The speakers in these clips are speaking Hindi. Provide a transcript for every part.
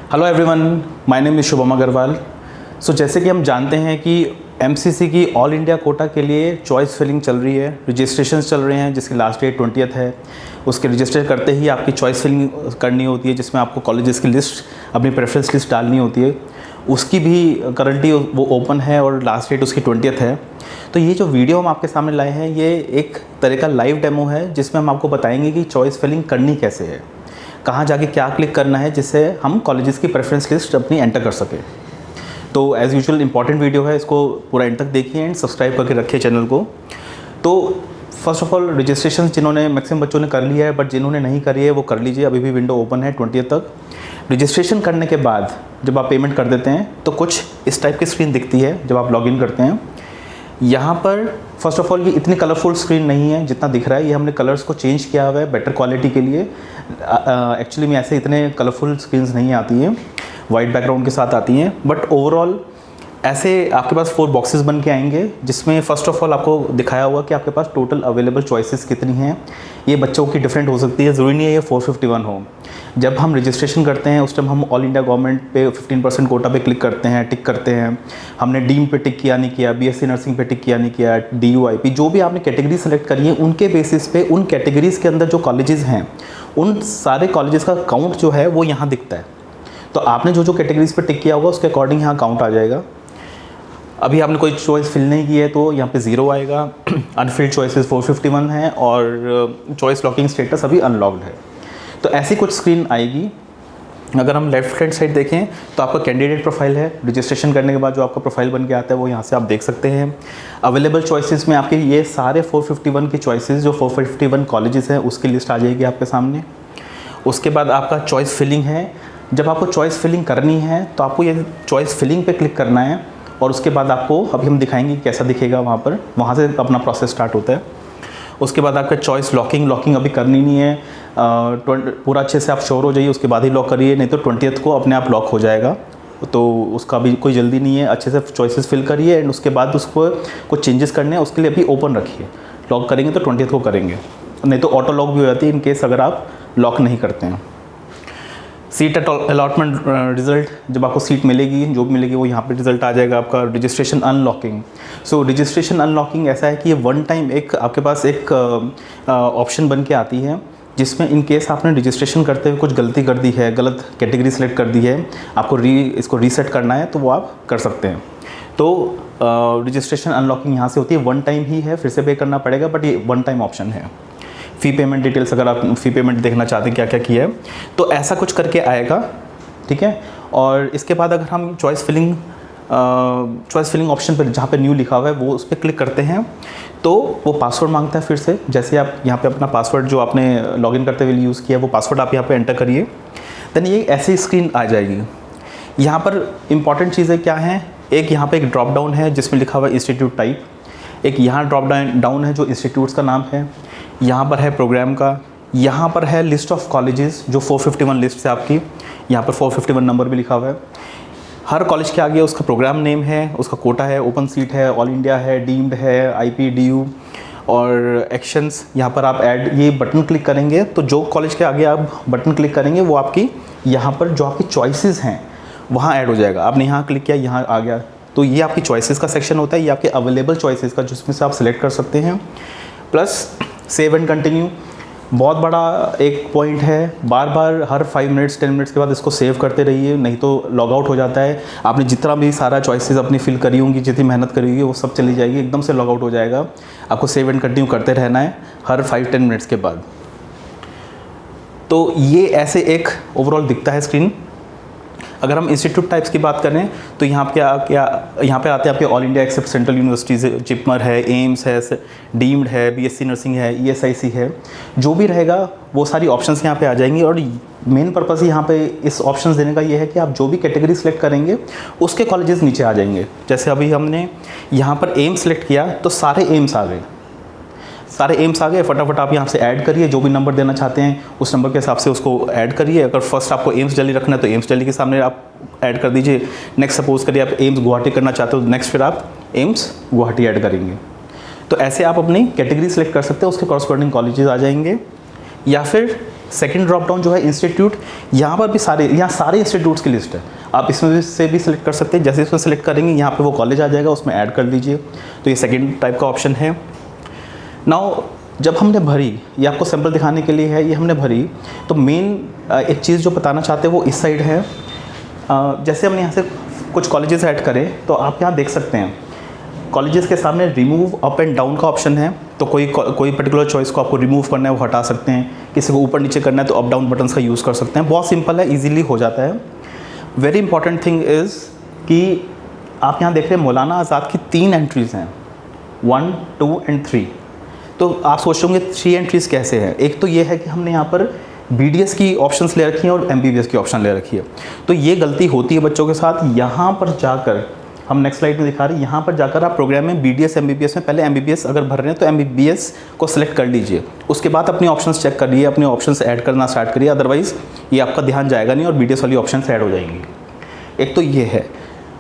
Hello everyone, my name is Shubham Agarwal. So जैसे कि हम जानते हैं कि एमसीसी की ऑल इंडिया कोटा के लिए चॉइस फिलिंग चल रही है, रजिस्ट्रेशन चल रहे हैं जिसकी लास्ट डेट 20th है। उसके रजिस्टर करते ही आपकी चॉइस फिलिंग करनी होती है जिसमें आपको कॉलेजेस की लिस्ट, अपनी प्रेफरेंस लिस्ट डालनी होती है। उसकी भी करंटली वो ओपन है और लास्ट डेट उसकी 20th है। तो ये जो वीडियो हम आपके सामने लाए हैं ये एक तरह का लाइव डेमो है जिसमें हम आपको बताएंगे कि चॉइस फिलिंग करनी कैसे है, कहाँ जाके क्या क्लिक करना है जिससे हम कॉलेजेस की प्रेफरेंस लिस्ट अपनी एंटर कर सकें। तो एज़ यूजुअल इंपॉर्टेंट वीडियो है, इसको पूरा एंड तक देखिए एंड सब्सक्राइब करके रखिए चैनल को। तो फर्स्ट ऑफ ऑल रजिस्ट्रेशन जिन्होंने मैक्सिमम बच्चों ने कर लिया है, बट जिन्होंने नहीं करी है वो कर लीजिए, अभी भी विंडो ओपन है 20th तक। रजिस्ट्रेशन करने के बाद जब आप पेमेंट कर देते हैं तो कुछ इस टाइप की स्क्रीन दिखती है जब आप लॉगिन करते हैं। यहाँ पर फर्स्ट ऑफ ऑल ये इतनी कलरफुल स्क्रीन नहीं है जितना दिख रहा है, ये हमने कलर्स को चेंज किया हुआ है बेटर क्वालिटी के लिए। एक्चुअली में ऐसे इतने कलरफुल स्क्रीन्स नहीं आती हैं, वाइट बैकग्राउंड के साथ आती हैं, बट ओवरऑल ऐसे आपके पास 4 बॉक्सेस बन के आएंगे जिसमें फ़र्स्ट ऑफ ऑल आपको दिखाया हुआ कि आपके पास टोटल अवेलेबल चॉइसेस कितनी हैं। ये बच्चों की डिफरेंट हो सकती है, ज़रूरी नहीं है ये 451 हो। जब हम रजिस्ट्रेशन करते हैं उस टाइम हम ऑल इंडिया गवर्नमेंट पे 15% कोटा पे क्लिक करते हैं, टिक करते हैं। हमने डीम पे टिक किया नहीं किया, बीएससी नर्सिंग पे टिक किया नहीं किया, DUIP जो भी आपने कैटेगरी सेलेक्ट करी है उनके बेसिस पे उन कैटेगरीज़ के अंदर जो कॉलेजेस हैं उन सारे कॉलेजेस का काउंट जो है वो यहाँ दिखता है। तो आपने जो जो कैटेगरीज पे टिक किया होगा उसके अकॉर्डिंग यहाँ काउंट आ जाएगा। अभी आपने कोई चॉइस फिल नहीं की है तो यहाँ पे 0 आएगा। अनफिल्ड चॉइसेस 451 है और चॉइस लॉकिंग स्टेटस अभी अनलॉक्ड है। तो ऐसी कुछ स्क्रीन आएगी। अगर हम लेफ्ट हैंड साइड देखें तो आपका कैंडिडेट प्रोफाइल है, रजिस्ट्रेशन करने के बाद जो आपका प्रोफाइल बन के आता है वो यहाँ से आप देख सकते हैं। अवेलेबल चॉइसेस में आपके ये सारे 451 की चॉइसेस जो 451 कॉलेजेस हैं उसकी लिस्ट आ जाएगी आपके सामने। उसके बाद आपका चॉइस फिलिंग है। जब आपको चॉइस फिलिंग करनी है तो आपको ये चॉइस फिलिंग पे क्लिक करना है और उसके बाद आपको अभी हम दिखाएंगे कैसा दिखेगा वहाँ से अपना प्रोसेस स्टार्ट होता है। उसके बाद आपका चॉइस लॉकिंग अभी करनी नहीं है, पूरा अच्छे से आप श्योर हो जाइए उसके बाद ही लॉक करिए, नहीं तो 20th को अपने आप लॉक हो जाएगा। तो उसका भी कोई जल्दी नहीं है, अच्छे से चॉइसेस फिल करिए एंड उसके बाद उसको कुछ चेंजेस करने हैं उसके लिए अभी ओपन रखिए। लॉक करेंगे तो 20th को करेंगे, नहीं तो ऑटो लॉक भी हो जाती है इन केस अगर आप लॉक नहीं करते हैं। सीट अलॉटमेंट रिजल्ट, जब आपको सीट मिलेगी जो भी मिलेगी वो यहाँ पे रिजल्ट आ जाएगा आपका। रजिस्ट्रेशन अनलॉकिंग, सो रजिस्ट्रेशन अनलॉकिंग ऐसा है कि ये वन टाइम एक आपके पास एक ऑप्शन बन के आती है जिसमें इन केस आपने रजिस्ट्रेशन करते हुए कुछ गलती कर दी है, गलत कैटेगरी सेलेक्ट कर दी है, आपको इसको रीसेट करना है तो वो आप कर सकते हैं। तो रजिस्ट्रेशन अनलॉकिंग यहाँ से होती है, वन टाइम ही है, फिर से पे करना पड़ेगा बट ये वन टाइम ऑप्शन है। फ़ी पेमेंट डिटेल्स, अगर आप फ़ी पेमेंट देखना चाहते हैं क्या क्या किया है तो ऐसा कुछ करके आएगा, ठीक है। और इसके बाद अगर हम चॉइस फिलिंग ऑप्शन पर जहाँ पे न्यू लिखा हुआ है वो उस पर क्लिक करते हैं तो वो पासवर्ड मांगता है फिर से। जैसे आप यहाँ पे अपना पासवर्ड जो आपने लॉगिन करते हुए यूज़ किया वो पासवर्ड आप यहाँ पे एंटर करिए, देन ये ऐसी स्क्रीन आ जाएगी। यहाँ पर इंपॉर्टेंट चीज़ें क्या हैं, एक यहाँ पे एक ड्रॉप डाउन है जिसमें लिखा हुआ है इंस्टीट्यूट टाइप, एक यहाँ ड्रॉप डाउन है जो इंस्टीट्यूट्स का नाम है, यहाँ पर है प्रोग्राम का, यहाँ पर है लिस्ट ऑफ कॉलेजेस जो 451 लिस्ट है आपकी, यहाँ पर 451 नंबर भी लिखा हुआ है। हर कॉलेज के आगे उसका प्रोग्राम नेम है, उसका कोटा है, ओपन सीट है, ऑल इंडिया है, डीम्ड है, IP DU और एक्शंस। यहाँ पर आप ऐड ये बटन क्लिक करेंगे तो जो कॉलेज के आगे आप बटन क्लिक करेंगे वो आपकी यहाँ पर जो आपकी चॉइसेस हैं वहाँ ऐड हो जाएगा। आपने यहाँ क्लिक किया, यहाँ आ गया, तो ये आपकी चॉइसेस का सेक्शन होता है, ये आपके अवेलेबल चॉइसेस का जिसमें से आप सिलेक्ट कर सकते हैं। प्लस सेव एंड कंटिन्यू बहुत बड़ा एक पॉइंट है, बार बार हर 5 मिनट्स 10 मिनट्स के बाद इसको सेव करते रहिए, नहीं तो लॉग आउट हो जाता है। आपने जितना भी सारा चॉइसेस अपनी फिल करी होंगी, जितनी मेहनत करी होगी वो सब चली जाएगी, एकदम से लॉग आउट हो जाएगा। आपको सेव एंड कंटिन्यू करते रहना है हर 5-10 मिनट्स के बाद। तो ये ऐसे एक ओवरऑल दिखता है स्क्रीन। अगर हम इंस्टीट्यूट टाइप्स की बात करें तो यहाँ पे यहाँ पे आते हैं आपके all India accept central universities, JIPMER है, एम्स है, डीम्ड है, BSc नर्सिंग है, ESIC है, जो भी रहेगा वो सारी ऑप्शंस यहाँ पे आ जाएंगी। और मेन पर्पज़ यहाँ पे इस ऑप्शंस देने का ये है कि आप जो भी कैटेगरी सेलेक्ट करेंगे उसके कॉलेजेस नीचे आ जाएंगे। जैसे अभी हमने यहाँ पर एम्स सेलेक्ट किया तो सारे एम्स आ गए, फटाफट आप यहाँ से ऐड करिए, जो भी नंबर देना चाहते हैं उस नंबर के हिसाब से उसको ऐड करिए। अगर फर्स्ट आपको एम्स दिल्ली रखना है तो एम्स दिल्ली के सामने आप ऐड कर दीजिए। नेक्स्ट सपोज करिए आप एम्स गुवाहाटी करना चाहते हो, नेक्स्ट फिर आप एम्स गुवाहाटी ऐड करेंगे। तो ऐसे आप अपनी कैटेगरी सेलेक्ट कर सकते हैं, उसके कॉरस्पॉन्डिंग कॉलेजेस आ जाएंगे। या फिर सेकंड ड्रॉप डाउन जो है इंस्टीट्यूट, यहाँ पर भी यहाँ सारे इंस्टीट्यूट्स की लिस्ट है, आप इसमें से भी सिलेक्ट कर सकते हैं। जैसे इसमें सेलेक्ट करेंगे यहाँ पे वो कॉलेज आ जाएगा, उसमें ऐड कर दीजिए। तो ये सेकंड टाइप का ऑप्शन है। नाउ जब हमने भरी, ये आपको सैंपल दिखाने के लिए है, ये हमने भरी, तो मेन एक चीज़ जो बताना चाहते हैं वो इस साइड है। जैसे हमने यहाँ से कुछ कॉलेजेस ऐड करें तो आप यहाँ देख सकते हैं कॉलेजेस के सामने रिमूव अप एंड डाउन का ऑप्शन है। तो कोई पर्टिकुलर चॉइस को आपको रिमूव करना है वो हटा सकते हैं, किसी को ऊपर नीचे करना है तो अप डाउन बटन्स का यूज़ कर सकते हैं। बहुत सिंपल है, ईजिली हो जाता है। वेरी इंपॉर्टेंट थिंग इज़ कि आप यहाँ देख रहे हैं मौलाना आज़ाद की 3 एंट्रीज़ हैं, 1, 2 एंड 3। तो आप सोच होंगे 3 एंट्रीज़ कैसे हैं। एक तो ये है कि हमने यहाँ पर BDS की ऑप्शंस ले रखी हैं और MBBS की ऑप्शन ले रखी है। तो ये गलती होती है बच्चों के साथ। यहाँ पर जाकर, हम नेक्स्ट स्लाइड में दिखा रहे हैं, यहाँ पर जाकर आप प्रोग्राम में BDS MBBS में पहले MBBS अगर भर रहे हैं तो MBBS को सिलेक्ट कर लीजिए। उसके बाद अपने ऑप्शंस चेक करिए, अपने ऑप्शंस ऐड करना स्टार्ट करिए, अदरवाइज़ ये आपका ध्यान जाएगा नहीं और BDS वाली ऑप्शंस ऐड हो जाएंगी। एक तो ये है।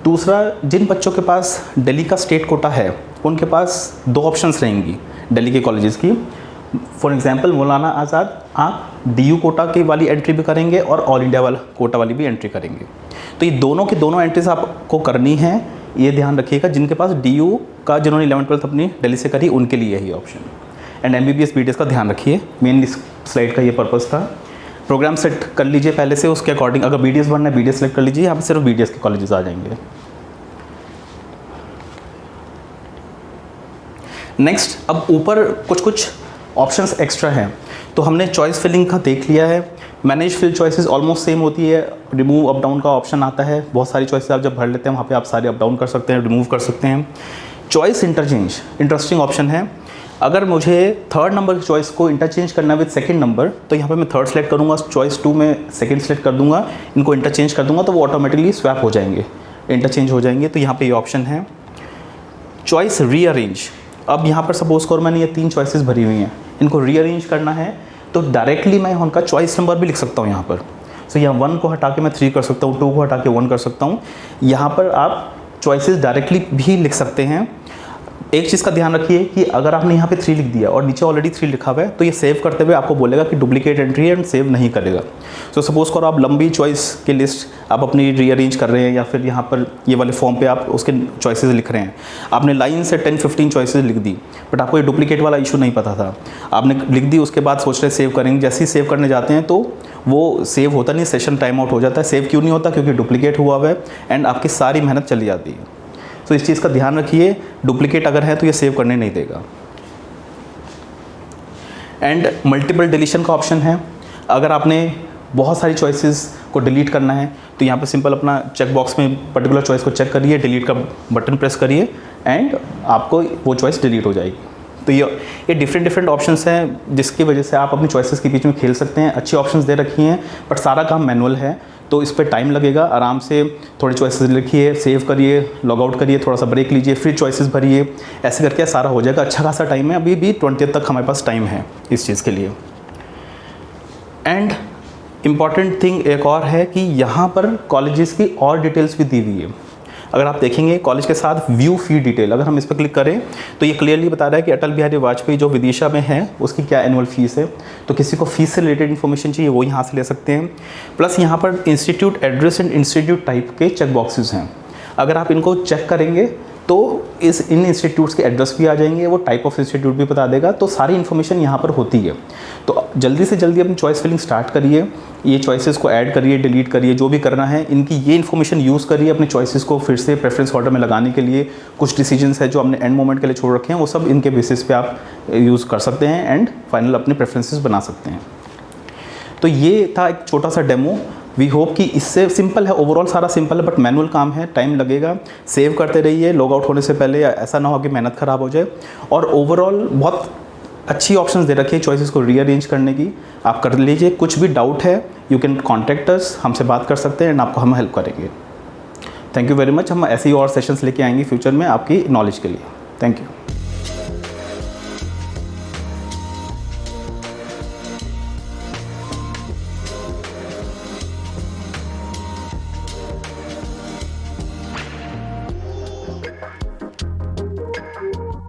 दूसरा, जिन बच्चों के पास दिल्ली का स्टेट कोटा है उनके पास 2 ऑप्शंस रहेंगी दिल्ली के कॉलेजेस की। फॉर एग्जांपल मौलाना आज़ाद आप DU कोटा की वाली एंट्री भी करेंगे और ऑल इंडिया वाला कोटा वाली भी एंट्री करेंगे। तो ये दोनों की दोनों एंट्रीज आपको करनी है, ये ध्यान रखिएगा। जिनके पास DU का, जिन्होंने 11th-12th अपनी दिल्ली से करी, उनके लिए यही ऑप्शन। एंड MBBS BDS का ध्यान रखिए, मेन इस स्लाइड का ये पर्पज़ था। प्रोग्राम सेट कर लीजिए पहले से, उसके अकॉर्डिंग अगर BDS बनना है BDS सेलेक्ट कर लीजिए। यहाँ पर सिर्फ BDS के कॉलेजेस आ जाएंगे। नेक्स्ट, अब ऊपर कुछ ऑप्शंस एक्स्ट्रा हैं। तो हमने चॉइस फिलिंग का देख लिया है। Manage fill choices almost same होती है। रिमूव अप डाउन का ऑप्शन आता है। बहुत सारी चॉइसेस आप जब भर लेते हैं वहाँ पे आप सारे अप डाउन कर सकते हैं, रिमूव कर सकते हैं। चॉइस इंटरचेंज इंटरेस्टिंग ऑप्शन है। अगर मुझे 3rd नंबर की चॉइस को इंटरचेंज करना है विद 2nd नंबर, तो यहाँ पे मैं 3rd सेलेक्ट करूँगा, चॉइस 2 में 2nd सेलेक्ट कर दूँगा, इनको इंटरचेंज कर दूँगा तो वो ऑटोमेटिकली स्वैप हो जाएंगे, इंटरचेंज हो जाएंगे। तो यहाँ पर ये ऑप्शन है। चॉइस रीअरेंज, अब यहाँ पर सपोज करो मैंने ये 3 चॉइसेस भरी हुई हैं, इनको रीअरेंज करना है तो डायरेक्टली मैं उनका चॉइस नंबर भी लिख सकता हूँ यहाँ पर। सो यहाँ 1 को हटा के मैं 3 कर सकता हूँ, 2 को हटा के 1 कर सकता हूँ। यहाँ पर आप चॉइसेस डायरेक्टली भी लिख सकते हैं। एक चीज़ का ध्यान रखिए कि अगर आपने यहाँ पे 3 लिख दिया और नीचे ऑलरेडी 3 लिखा हुआ है तो ये सेव करते हुए आपको बोलेगा कि डुप्लीकेट एंट्री है एंड सेव नहीं करेगा। सो सपोज करो आप लंबी चॉइस की लिस्ट आप अपनी रीअरेंज कर रहे हैं या फिर यहाँ पर ये वाले फॉर्म पे आप उसके चॉइसेस लिख रहे हैं, आपने लाइन से 10-15 चॉइसेस लिख दी, बट आपको ये डुप्लीकेट वाला इशू नहीं पता था, आपने लिख दी, उसके बाद सोच रहे सेव करेंगे, जैसे ही सेव करने जाते हैं तो वो सेव होता नहीं, सेशन टाइम आउट हो जाता है। सेव क्यों नहीं होता? क्योंकि डुप्लीकेट हुआ हुआ है एंड आपकी सारी मेहनत चली जाती है। तो इस चीज़ का ध्यान रखिए, डुप्लीकेट अगर है तो ये सेव करने नहीं देगा। एंड मल्टीपल डिलीशन का ऑप्शन है। अगर आपने बहुत सारी चॉइसेस को डिलीट करना है तो यहाँ पे सिंपल अपना चेक बॉक्स में पर्टिकुलर चॉइस को चेक करिए, डिलीट का बटन प्रेस करिए एंड आपको वो चॉइस डिलीट हो जाएगी। तो ये डिफरेंट ऑप्शंस हैं जिसकी वजह से आप अपनी चॉइसेस के बीच में खेल सकते हैं। अच्छी ऑप्शंस दे रखी हैं बट सारा काम मैनुअल है तो इस पर टाइम लगेगा। आराम से थोड़ी चॉइसेस लिखिए, सेव करिए, लॉग आउट करिए, थोड़ा सा ब्रेक लीजिए, फिर चॉइसेस भरिए, ऐसे करके सारा हो जाएगा। अच्छा खासा टाइम है, अभी भी 20th तक हमारे पास टाइम है इस चीज़ के लिए। एंड इम्पॉर्टेंट थिंग एक और है कि यहाँ पर कॉलेजेस की और डिटेल्स भी दी हुई है। अगर आप देखेंगे कॉलेज के साथ व्यू फी डिटेल, अगर हम इस पर क्लिक करें तो ये क्लियरली बता रहा है कि अटल बिहारी वाजपेयी जो विदिशा में है उसकी क्या एनुअल फीस है। तो किसी को फीस से रिलेटेड इन्फॉर्मेशन चाहिए वो यहाँ से ले सकते हैं। प्लस यहाँ पर institute address and institute type के चेक बॉक्सेस हैं। अगर आप इनको चेक करेंगे तो इन इंस्टीट्यूट्स के एड्रेस भी आ जाएंगे, वो टाइप ऑफ इंस्टीट्यूट भी बता देगा। तो सारी इन्फॉर्मेशन यहाँ पर होती है। तो जल्दी से जल्दी अपनी चॉइस फिलिंग स्टार्ट करिए, ये चॉइसेस को ऐड करिए, डिलीट करिए, जो भी करना है इनकी ये इन्फॉर्मेशन यूज़ करिए अपनी चॉइसेस को फिर से प्रेफरेंस ऑर्डर में लगाने के लिए। कुछ डिसीजंस है जो हमने एंड मोमेंट के लिए छोड़ रखे हैं वो सब इनके बेसिस पे आप यूज़ कर सकते हैं एंड फाइनल अपने प्रेफरेंसेस बना सकते हैं। तो ये था एक छोटा सा डेमो। वी होप कि इससे सिंपल है, ओवरऑल सारा सिंपल है बट मैनुअल काम है, टाइम लगेगा। सेव करते रहिए लॉग आउट होने से पहले, ऐसा ना हो कि मेहनत ख़राब हो जाए। और ओवरऑल बहुत अच्छी ऑप्शंस दे रखी है चॉइसेस को रीअरेंज करने की, आप कर लीजिए। कुछ भी डाउट है यू कैन कॉन्टैक्ट अस, हमसे बात कर सकते हैं एंड आपको हम हेल्प करेंगे। Thank you very much. हम ऐसे ही और सेशंस लेके आएंगे फ्यूचर में आपकी नॉलेज के लिए। Thank you.